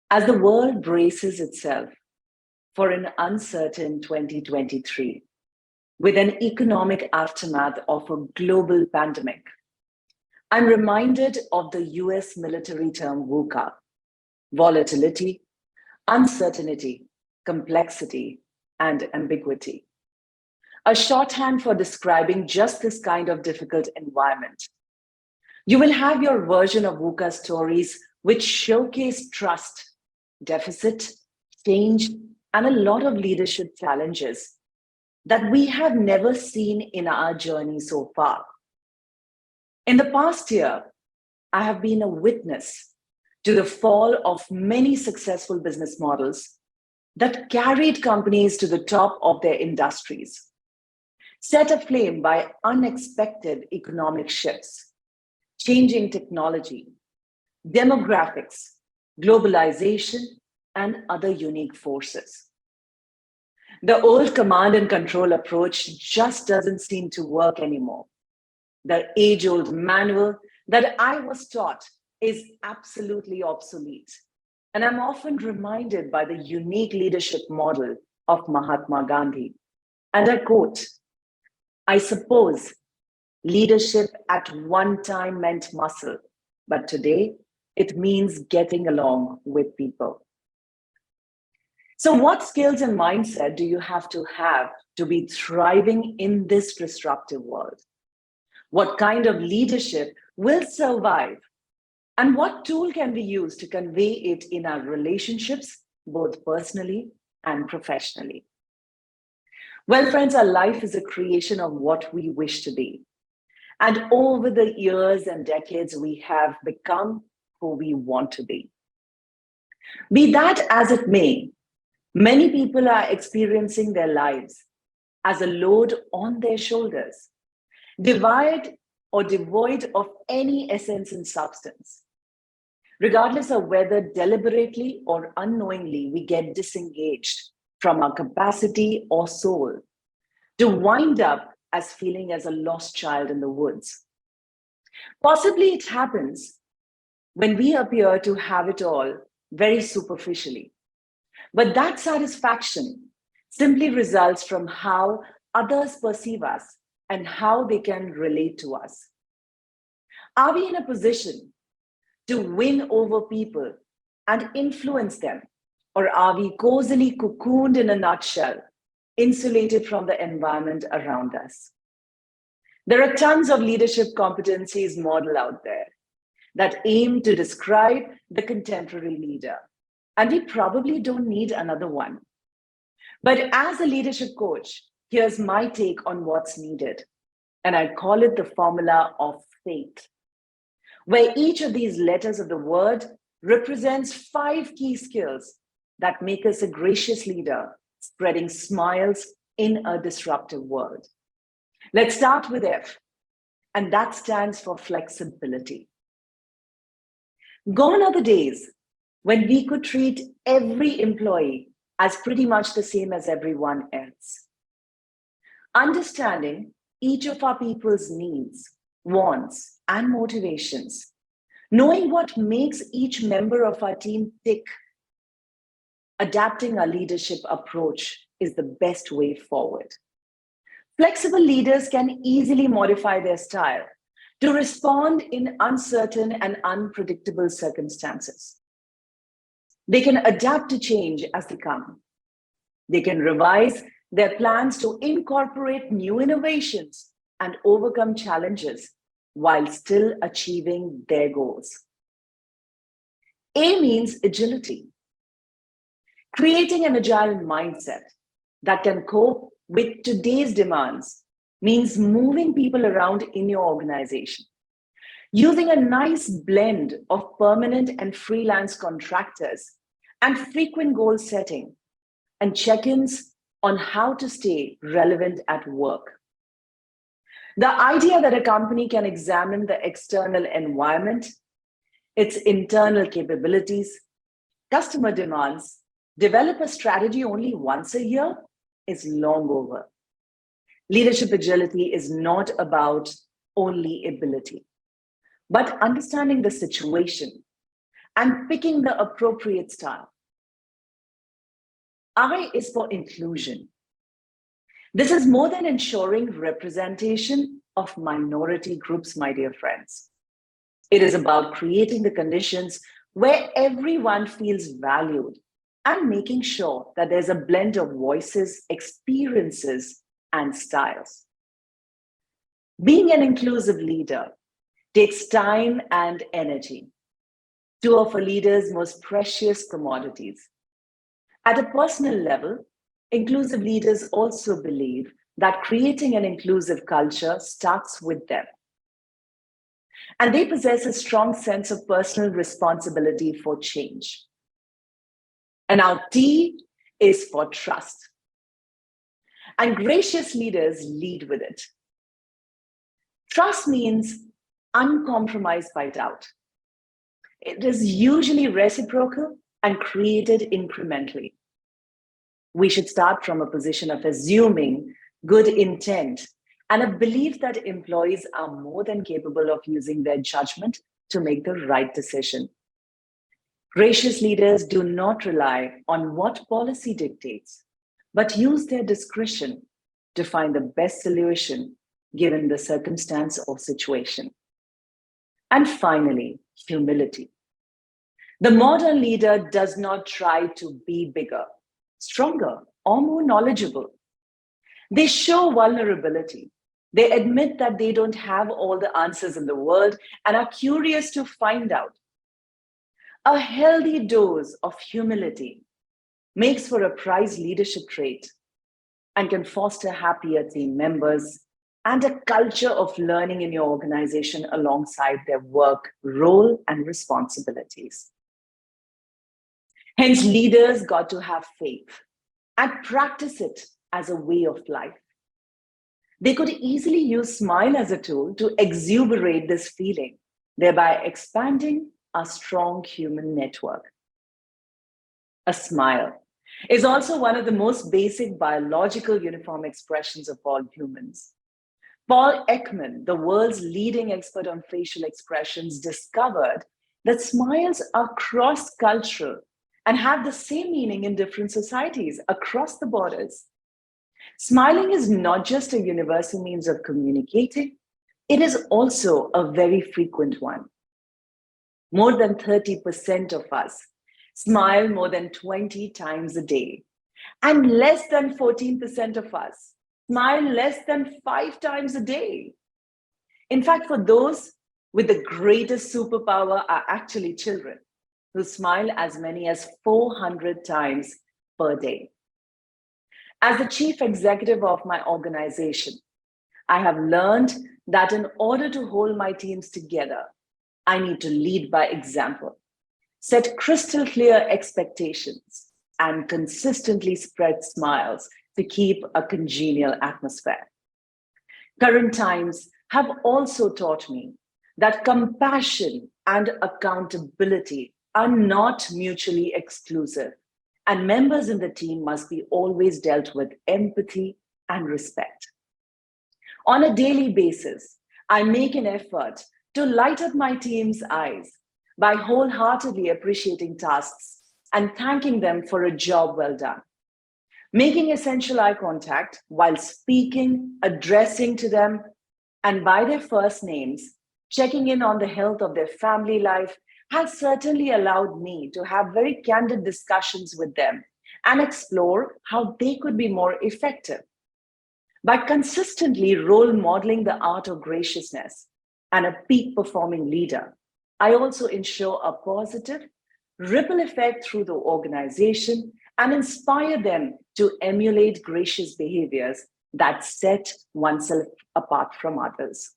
As the world braces itself for an uncertain 2023, with an economic aftermath of a global pandemic, I'm reminded of the US military term VUCA: volatility, uncertainty, complexity, and ambiguity. A shorthand for describing just this kind of difficult environment. You will have your version of VUCA stories which showcase trust, deficit, change, and a lot of leadership challenges that we have never seen in our journey so far. In the past year, I have been a witness to the fall of many successful business models that carried companies to the top of their industries, set aflame by unexpected economic shifts, changing technology, demographics, globalization, and other unique forces. The old command and control approach just doesn't seem to work anymore. The age-old manual that I was taught is absolutely obsolete. And I'm often reminded by the unique leadership model of Mahatma Gandhi. And I quote, "I suppose leadership at one time meant muscle, but today it means getting along with people." So what skills and mindset do you have to be thriving in this disruptive world? What kind of leadership will survive? And what tool can we use to convey it in our relationships, both personally and professionally? Well, friends, our life is a creation of what we wish to be. And over the years and decades, we have become who we want to be. Be that as it may, many people are experiencing their lives as a load on their shoulders, devoid of any essence and substance. Regardless of whether deliberately or unknowingly we get disengaged from our capacity or soul, to wind up as feeling as a lost child in the woods. Possibly it happens when we appear to have it all very superficially. But that satisfaction simply results from how others perceive us and how they can relate to us. Are we in a position to win over people and influence them? Or are we cozily cocooned in a nutshell, insulated from the environment around us? There are tons of leadership competencies model out there that aim to describe the contemporary leader. And we probably don't need another one. But as a leadership coach, here's my take on what's needed. And I call it the formula of faith, where each of these letters of the word represents 5 key skills that make us a gracious leader, spreading smiles in a disruptive world. Let's start with F, and that stands for flexibility. Gone are the days when we could treat every employee as pretty much the same as everyone else. Understanding each of our people's needs, wants, and motivations, knowing what makes each member of our team tick, adapting our leadership approach is the best way forward. Flexible leaders can easily modify their style to respond in uncertain and unpredictable circumstances. They can adapt to change as they come. They can revise their plans to incorporate new innovations and overcome challenges while still achieving their goals. A means agility. Creating an agile mindset that can cope with today's demands means moving people around in your organization, using a nice blend of permanent and freelance contractors, and frequent goal setting, and check-ins on how to stay relevant at work. The idea that a company can examine the external environment, its internal capabilities, customer demands, develop a strategy only once a year is long over. Leadership agility is not about only ability, but understanding the situation and picking the appropriate style. I is for inclusion. This is more than ensuring representation of minority groups, my dear friends. It is about creating the conditions where everyone feels valued and making sure that there's a blend of voices, experiences, and styles. Being an inclusive leader takes time and energy, two of a leader's most precious commodities. At a personal level, inclusive leaders also believe that creating an inclusive culture starts with them. And they possess a strong sense of personal responsibility for change. And our T is for trust. And gracious leaders lead with it. Trust means uncompromised by doubt. It is usually reciprocal and created incrementally. We should start from a position of assuming good intent and a belief that employees are more than capable of using their judgment to make the right decision. Gracious leaders do not rely on what policy dictates, but use their discretion to find the best solution given the circumstance or situation. And finally, humility. The modern leader does not try to be bigger, stronger, or more knowledgeable. They show vulnerability. They admit that they don't have all the answers in the world and are curious to find out. A healthy dose of humility makes for a prized leadership trait and can foster happier team members and a culture of learning in your organization alongside their work role and responsibilities. Hence, leaders got to have faith and practice it as a way of life. They could easily use smile as a tool to exuberate this feeling, thereby expanding a strong human network. A smile is also one of the most basic biological uniform expressions of all humans. Paul Ekman, the world's leading expert on facial expressions, discovered that smiles are cross-cultural and have the same meaning in different societies across the borders. Smiling is not just a universal means of communicating, it is also a very frequent one. More than 30% of us smile more than 20 times a day, and less than 14% of us smile less than 5 times a day. In fact, for those with the greatest superpower are actually children, who smile as many as 400 times per day. As the chief executive of my organization, I have learned that in order to hold my teams together, I need to lead by example, set crystal clear expectations, and consistently spread smiles to keep a congenial atmosphere. Current times have also taught me that compassion and accountability are not mutually exclusive, and members in the team must be always dealt with empathy and respect. On a daily basis, I make an effort to light up my team's eyes by wholeheartedly appreciating tasks and thanking them for a job well done. Making essential eye contact while speaking, addressing to them, and by their first names, checking in on the health of their family life has certainly allowed me to have very candid discussions with them and explore how they could be more effective. By consistently role modeling the art of graciousness and a peak performing leader, I also ensure a positive ripple effect through the organization and inspire them to emulate gracious behaviors that set oneself apart from others.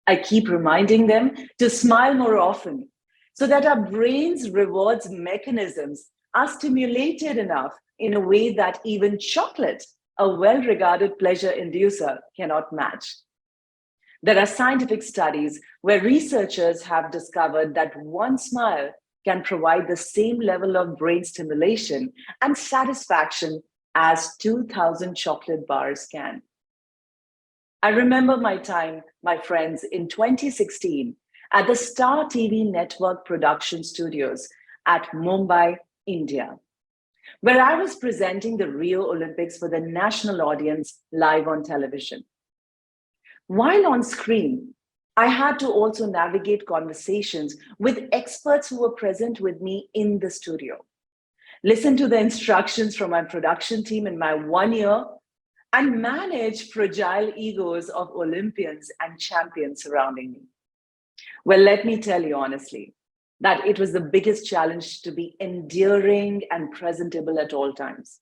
I keep reminding them to smile more often so that our brain's rewards mechanisms are stimulated enough in a way that even chocolate, a well-regarded pleasure inducer, cannot match. There are scientific studies where researchers have discovered that one smile can provide the same level of brain stimulation and satisfaction as 2,000 chocolate bars can. I remember my time, my friends, in 2016, at the Star TV Network production studios at Mumbai, India, where I was presenting the Rio Olympics for the national audience live on television. While on screen, I had to also navigate conversations with experts who were present with me in the studio, listen to the instructions from my production team in my one ear, and manage fragile egos of Olympians and champions surrounding me. Well, let me tell you honestly that it was the biggest challenge to be endearing and presentable at all times.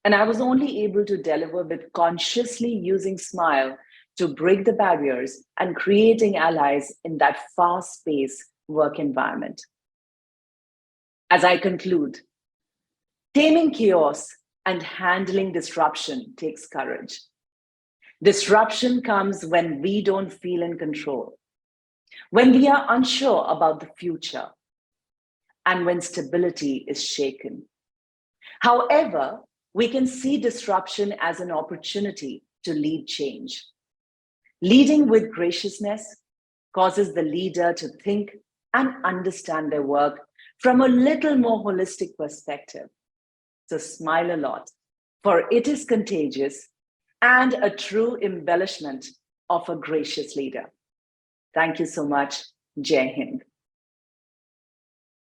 And I was only able to deliver with consciously using smile to break the barriers and creating allies in that fast-paced work environment. As I conclude, taming chaos and handling disruption takes courage. Disruption comes when we don't feel in control, when we are unsure about the future, and when stability is shaken. However, we can see disruption as an opportunity to lead change. Leading with graciousness causes the leader to think and understand their work from a little more holistic perspective. So smile a lot, for it is contagious and a true embellishment of a gracious leader. Thank you so much. Jai Hind.